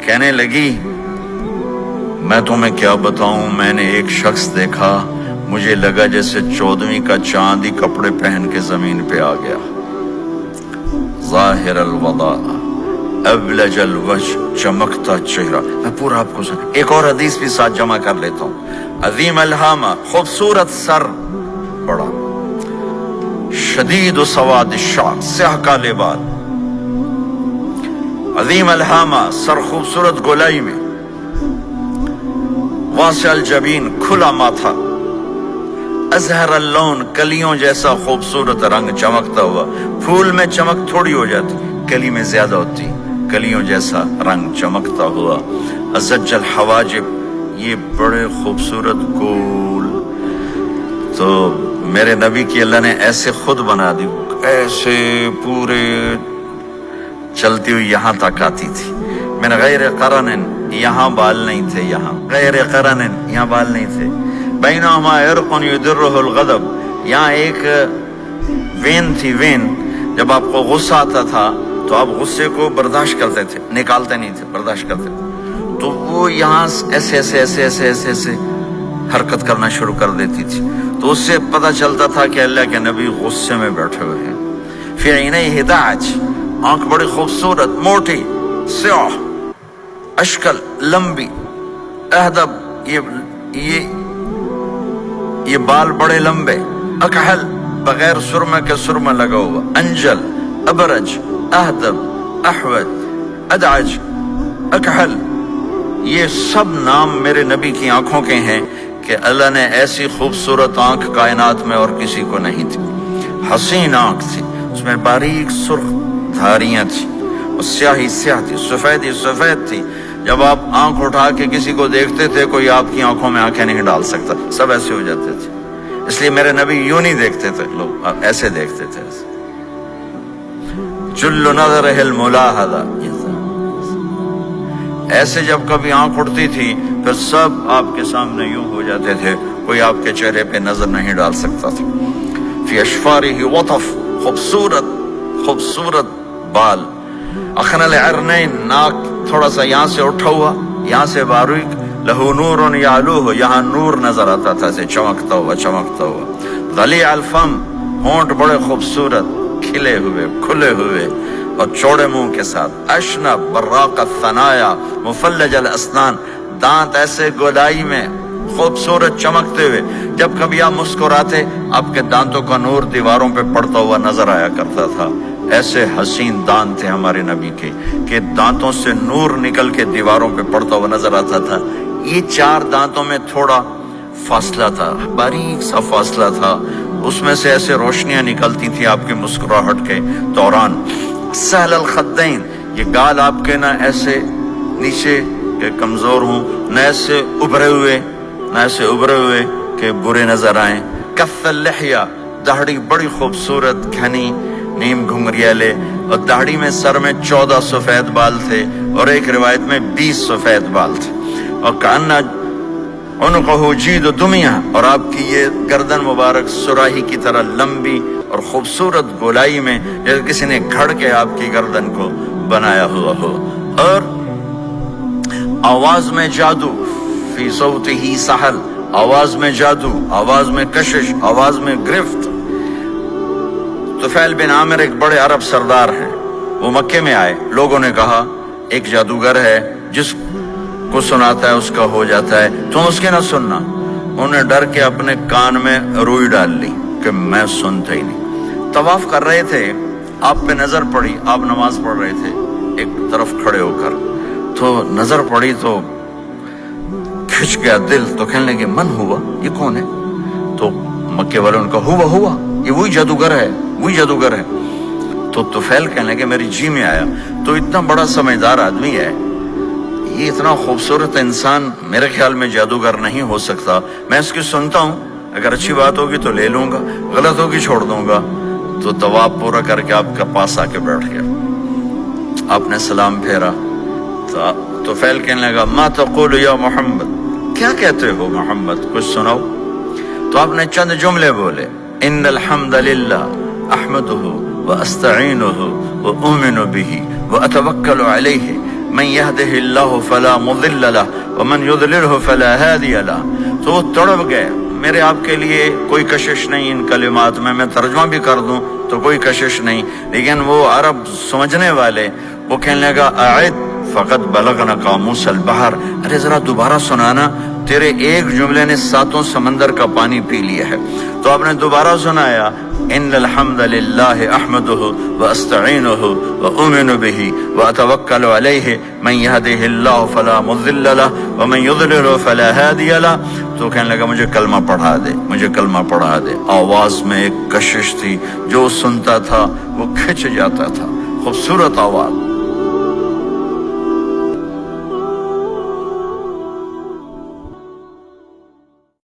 کہنے لگی میں تمہیں کیا بتاؤں، میں نے ایک شخص دیکھا، مجھے لگا جیسے 14ویں کا چاند ہی کپڑے پہن کے زمین پہ آ گیا، ظاہر الوضاء ابلج الوجہ، چمکتا چہرہ۔ میں پورا آپ کو ایک اور حدیث بھی ساتھ جمع کر لیتا ہوں۔ عظیم الہامہ، خوبصورت سر، بڑا شدید سواد الشعر، سیاہ کالے بال، عظیم الہامہ، سر خوبصورت گولائی میں، واسع الجبین، کھلا ماتھا، ازہر اللون، کلیوں جیسا خوبصورت رنگ چمکتا ہوا۔ پھول میں چمک تھوڑی ہو جاتی، کلی میں زیادہ ہوتی، کلیوں جیسا رنگ چمکتا ہوا۔ ازج الحواجب، یہ بڑے خوبصورت گول، تو میرے نبی کی اللہ نے ایسے خود بنا دی، ایسے پورے چلتی ہوئی یہاں تک آتی تھی، من غیر قرن، یہاں بال نہیں تھے، یہاں غیر قرن، یہاں بال نہیں تھے، بینہما عرق یدرہ الغضب، یہاں ایک وین تھی، وین، جب آپ کو غصہ آتا تھا تو آپ غصے کو برداشت کرتے تھے، نکالتے نہیں تھے، برداشت کرتے تھے، تو وہ یہاں ایسے ایسے ایسے ایسے ایسے ایسے حرکت کرنا شروع کر دیتی تھی، تو اس سے پتہ چلتا تھا کہ اللہ کے نبی غصے میں بیٹھے ہوئے ہیں۔ فی عینیہ ہداج، آنکھ بڑی خوبصورت، موٹی، سیاہ، اشکل، لمبی، اہدب، یہ بال بڑے لمبے، اکحل، بغیر سرمے کے سرمہ لگا ہوا، انجل، ابرج، اہدب، احوج، ادعج، اکحل، یہ سب نام میرے نبی کی آنکھوں کے ہیں کہ اللہ نے ایسی خوبصورت آنکھ کائنات میں اور کسی کو نہیں تھی۔ حسین آنکھ تھی، اس میں باریک سرخ دھاریاں تھی، اور سیاہی سیاہ تھی، سفیدی سفید تھی۔ جب آپ آنکھ اٹھا کے کسی کو دیکھتے تھے، کوئی آپ کی آنکھوں میں آنکھیں نہیں ڈال سکتا، سب ایسے ہو جاتے تھے۔ اس لیے میرے نبی یوں نہیں دیکھتے تھے، لوگ ایسے دیکھتے تھے، جل نظرہ الملاحظہ، ایسے جب کبھی آنکھ اٹھتی تھی پھر سب آپ کے سامنے یوں ہو جاتے تھے، کوئی آپ کے چہرے پہ نظر نہیں ڈال سکتا تھا۔ فی اشفارہ وطف، خوبصورت خوبصورت بال، اخن العرنین، ناک تھوڑا سا یہاں سے اٹھا ہوا، یہاں سے باریک، لہو نور یعلوہ، یہاں نور نظر آتا تھا، سے چمکتا ہوا چمکتا ہوا۔ ضلیع الفم، ہونٹ بڑے خوبصورت، کھلے ہوئے کھلے ہوئے اور چوڑے منہ کے ساتھ۔ اشنب براق الثنایا، مفلج الاسنان، دانت ایسے گودائی میں خوبصورت چمکتے ہوئے، جب کبھی آپ مسکراتے آپ کے دانتوں کا نور دیواروں پہ پڑتا ہوا نظر آیا کرتا تھا۔ ایسے حسین دانت تھے ہمارے نبی کے کہ دانتوں سے نور نکل کے دیواروں پہ پڑتا ہوا نظر آتا تھا۔ یہ 4 دانتوں میں تھوڑا فاصلہ تھا، باریک سا فاصلہ تھا، اس میں سے ایسے روشنیاں نکلتی تھی آپ کی مسکراہٹ کے دوران۔ سہل الخدین، یہ گال آپ کے نہ ایسے نیچے کہ کمزور ہوں، نہ ایسے ابھرے ہوئے کہ برے نظر آئیں۔ کف اللحیہ، داڑھی بڑی خوبصورت گھنی، نیم گھنگریالے، اور داڑھی میں سر میں 14 سفید بال تھے، اور ایک روایت میں 20 سفید بال تھے۔ اور کأن عنقہ جید دمیہ، اور آپ کی یہ گردن مبارک سراہی کی طرح لمبی اور خوبصورت گولائی میں، جیسے کسی نے گھڑ کے آپ کی گردن کو بنایا ہوا ہو۔ اور آواز میں جادو، فی صوتہ سحل، آواز میں جادو، آواز میں کشش، آواز میں گرفت۔ طفیل بن عامر ایک بڑے عرب سردار ہیں، وہ مکے میں آئے، لوگوں نے کہا ایک جادوگر ہے جس کو سناتا ہے اس کا ہو جاتا ہے، تم اس کے نہ سننا۔ انہیں ڈر کے اپنے کان میں روئی ڈال لی کہ میں سنتا ہی نہیں۔ طواف کر رہے تھے، آپ پہ نظر پڑی، آپ نماز پڑھ رہے تھے ایک طرف کھڑے ہو کر، تو نظر پڑی تو کھچ گیا دل، تو کہنے لگے من ہوا، یہ کون ہے؟ تو مکے والوں نے کہا ہوا یہ وہی جادوگر ہے۔ تو طفیل کہنے لگے میری جی میں آیا، تو اتنا بڑا سمجھدار آدمی ہے، یہ اتنا خوبصورت انسان میرے خیال میں جادوگر نہیں ہو سکتا، میں اس کی سنتا ہوں، اگر اچھی بات ہوگی تو لے لوں گا، غلط ہوگی چھوڑ دوں گا۔ تو طواف پورا کر کے آپ کے پاس آ کے بیٹھ گیا، آپ نے سلام پھیرا، تو طفیل کہنے لگا ما تقول یا محمد، کیا کہتے ہو محمد، کچھ سناؤ۔ تو آپ نے چند جملے بولے، ان الحمد للہ احمدہ واستعینہ واؤمن بہ واتوکل علیہ من يهده الله فلا مضل له ومن يضلله فلا هادي له. تو وہ تڑپ گئے. میرے آپ کے لیے کوئی کشش نہیں ان کلمات میں ترجمہ بھی کر دوں تو کوئی کشش نہیں، لیکن وہ عرب سمجھنے والے وہ کہنے لگا اعد فقط بلغنا قاموس البحر، ارے ذرا دوبارہ سنانا، تیرے ایک جملے نے 7 سمندر کا پانی پی لیا ہے. تو آپ نے دوبارہ سنایا ان الحمد للہ احمدہ واستعینہ واؤمن بہ واتوکل علیہ من یہدہ اللہ فلا مضل لہ ومن یضلل فلا ہادی لہ. تو کہنے لگا مجھے کلمہ پڑھا دے، مجھے کلمہ پڑھا دے. آواز میں ایک کشش تھی، جو سنتا تھا وہ کھنچ جاتا تھا. خوبصورت آواز.